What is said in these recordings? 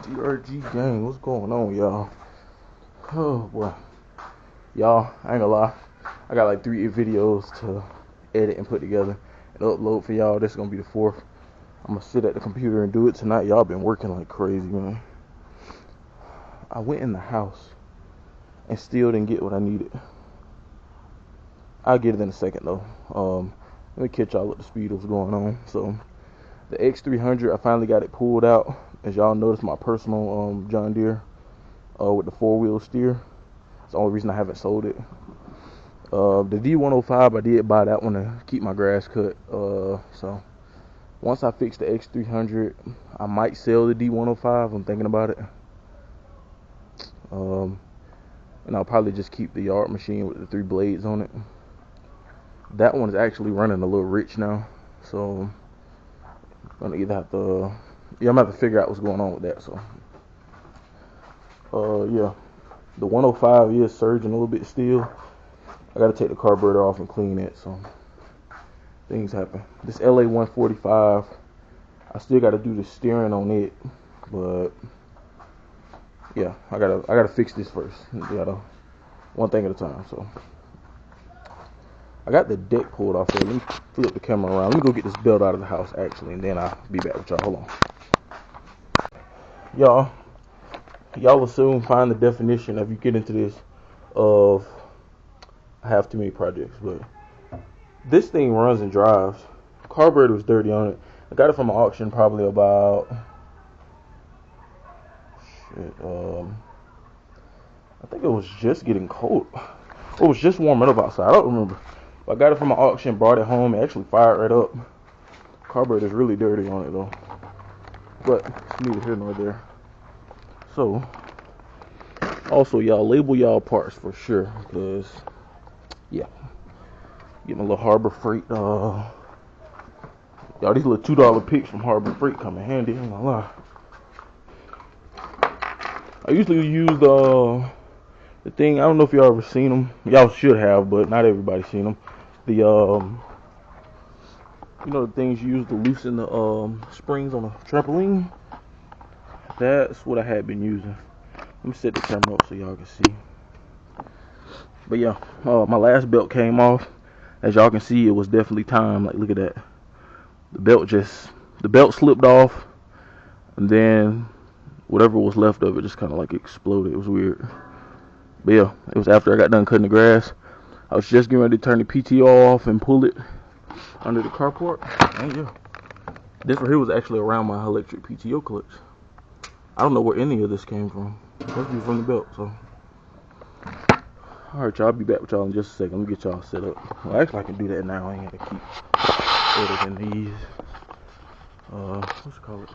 DRG gang, what's going on, y'all? Oh boy, y'all, I ain't gonna lie, I got like 3 videos to edit and put together and upload for y'all. This is gonna be the 4th. I'm gonna sit at the computer and do it tonight. Y'all been working like crazy, man. I went in the house and still didn't get what I needed. I'll get it in a second though. Let me catch y'all up to speed of what's going on. So the X300, I finally got it pulled out. As y'all notice, my personal John Deere with the 4-wheel steer. That's the only reason I haven't sold it. The D105, I did buy that one to keep my grass cut. So once I fix the X300, I might sell the D105. I'm thinking about it. And I'll probably just keep the yard machine with the 3 blades on it. That one is actually running a little rich now, so I'm gonna either have to, I'm gonna have to figure out what's going on with that. So, yeah, the 105 is surging a little bit still. I gotta take the carburetor off and clean it, so things happen. This LA 145, I still gotta do the steering on it, but yeah, I gotta fix this first. One thing at a time. So I got the deck pulled off there. Let me flip the camera around. Let me go get this belt out of the house actually, and then I'll be back with y'all. Hold on. Y'all will soon find the definition if you get into this of I have too many projects, but this thing runs and drives. Carburetor was dirty on it. I got it from an auction probably about I think it was just getting cold. It was just warming up outside. I don't remember. I got it from an auction, brought it home, it actually fired right up. Carburetor is really dirty on it though, but it's neither here nor there. So, also y'all label y'all parts for sure, because yeah, get my little Harbor Freight. Y'all, these little $2 picks from Harbor Freight come in handy. I ain't gonna lie. I usually use the thing. I don't know if y'all ever seen them. Y'all should have, but not everybody's seen them. The you know, the things you use to loosen the springs on a trampoline. That's what I had been using. Let me set the camera up so y'all can see. But yeah, my last belt came off. As y'all can see, it was definitely time. Like, look at that. The belt slipped off, and then whatever was left of it just kind of like exploded. It was weird. But yeah, it was after I got done cutting the grass. I was just getting ready to turn the PTO off and pull it under the carport. And yeah, this right here was actually around my electric PTO clutch. I don't know where any of this came from. Must be from the belt. So, alright, y'all, I'll be back with y'all in just a second. Let me get y'all set up. Well, actually, I can do that now. I ain't got to keep editing these. What's it called?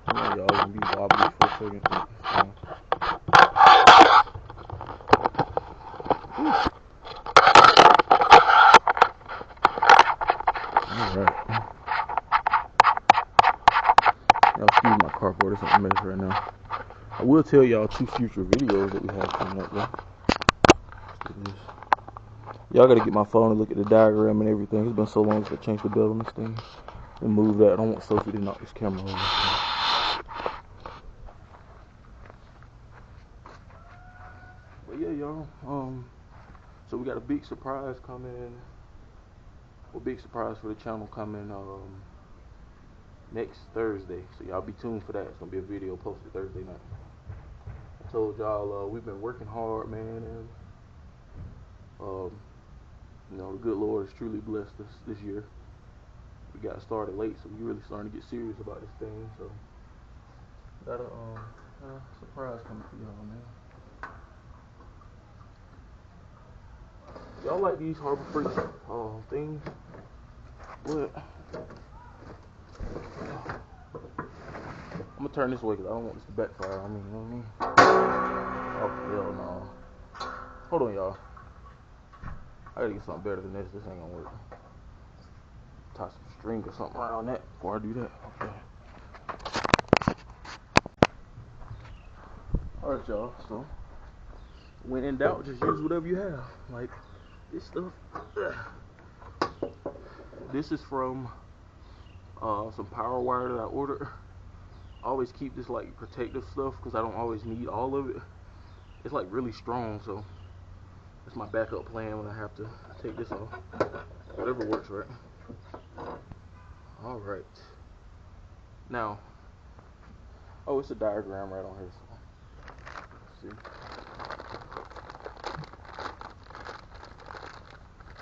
I know y'all gonna be wobbly for a second. Alright. Y'all excuse my carport, it's a mess right now. I will tell y'all 2 future videos that we have coming up though. Y'all gotta get my phone and look at the diagram and everything. It's been so long since I changed the belt on this thing. And move that. I don't want Sophie to knock this camera over. But yeah, y'all. So we got a big surprise coming. A big surprise for the channel coming next Thursday. So y'all be tuned for that. It's gonna be a video posted Thursday night. I told y'all we've been working hard, man, and you know, the good Lord has truly blessed us this year. We got started late, so we really starting to get serious about this thing. So got a surprise coming for y'all, man. Y'all like these Harbor Freight things? What? I'm gonna turn this way because I don't want this to backfire on me. You know what I mean? Oh hell no! Hold on, y'all. I gotta get something better than this. This ain't gonna work. Tie some string or something around that before I do that. Okay. Alright, y'all. So, when in doubt, just use whatever you have. Like this stuff. This is from some power wire that I ordered. I always keep this like protective stuff because I don't always need all of it. It's like really strong, so it's my backup plan when I have to take this off. Whatever works, right? All right. Now, oh, it's a diagram right on here. So let's see.